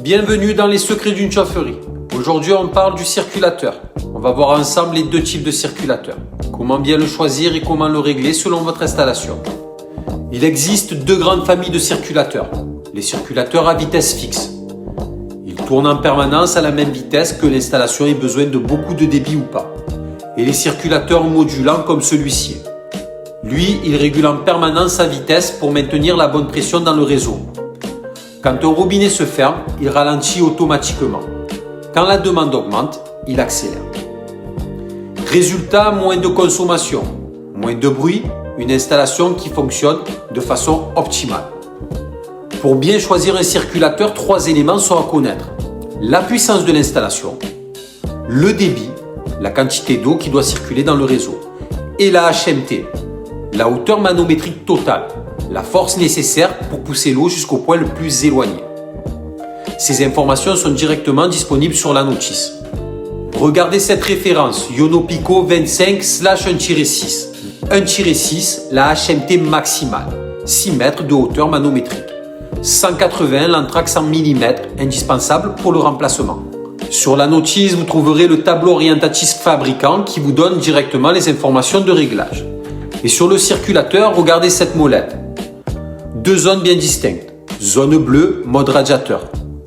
Bienvenue dans les secrets d'une chaufferie. Aujourd'hui, on parle du circulateur. On va voir ensemble les deux types de circulateurs. Comment bien le choisir et comment le régler selon votre installation. Il existe deux grandes familles de circulateurs. Les circulateurs à vitesse fixe. Ils tournent en permanence à la même vitesse que l'installation ait besoin de beaucoup de débit ou pas. Et les circulateurs modulants comme celui-ci. Lui, il régule en permanence sa vitesse pour maintenir la bonne pression dans le réseau. Quand un robinet se ferme, il ralentit automatiquement. Quand la demande augmente, il accélère. Résultat, moins de consommation, moins de bruit, une installation qui fonctionne de façon optimale. Pour bien choisir un circulateur, 3 éléments sont à connaître. La puissance de l'installation, le débit, la quantité d'eau qui doit circuler dans le réseau, et la HMT, la hauteur manométrique totale, la force nécessaire pour pousser l'eau jusqu'au point le plus éloigné. Ces informations sont directement disponibles sur la notice. Regardez cette référence, Yonopico 25/1-6. 1-6, la HMT maximale, 6 mètres de hauteur manométrique. 180 l'anthrax en millimètres, indispensable pour le remplacement. Sur la notice, vous trouverez le tableau orientatif fabricant qui vous donne directement les informations de réglage. Et sur le circulateur, regardez cette molette. 2 zones bien distinctes. Zone bleue, mode radiateur.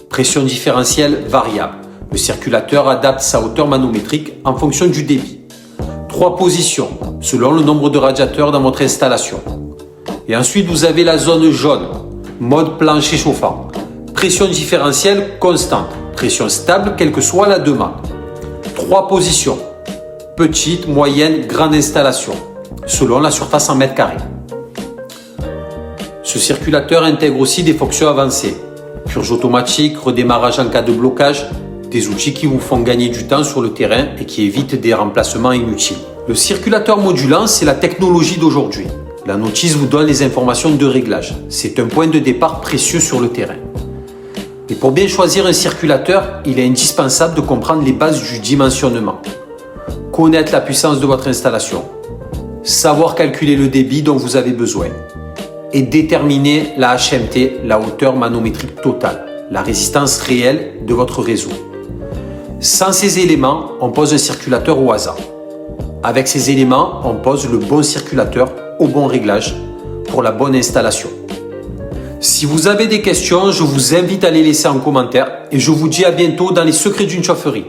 Pression différentielle variable. Le circulateur adapte sa hauteur manométrique en fonction du débit. 3 positions, selon le nombre de radiateurs dans votre installation. Et ensuite, vous avez la zone jaune, mode plancher chauffant. Pression différentielle constante. Pression stable, quelle que soit la demande. 3 positions, petite, moyenne, grande installation, selon la surface en mètres carrés. Ce circulateur intègre aussi des fonctions avancées. Purge automatique, redémarrage en cas de blocage, des outils qui vous font gagner du temps sur le terrain et qui évitent des remplacements inutiles. Le circulateur modulant, c'est la technologie d'aujourd'hui. La notice vous donne les informations de réglage. C'est un point de départ précieux sur le terrain. Et pour bien choisir un circulateur, il est indispensable de comprendre les bases du dimensionnement. Connaître la puissance de votre installation. Savoir calculer le débit dont vous avez besoin. Et déterminer la HMT, la hauteur manométrique totale, la résistance réelle de votre réseau. Sans ces éléments, on pose un circulateur au hasard. Avec ces éléments, on pose le bon circulateur au bon réglage pour la bonne installation. Si vous avez des questions, je vous invite à les laisser en commentaire et je vous dis à bientôt dans les secrets d'une chaufferie.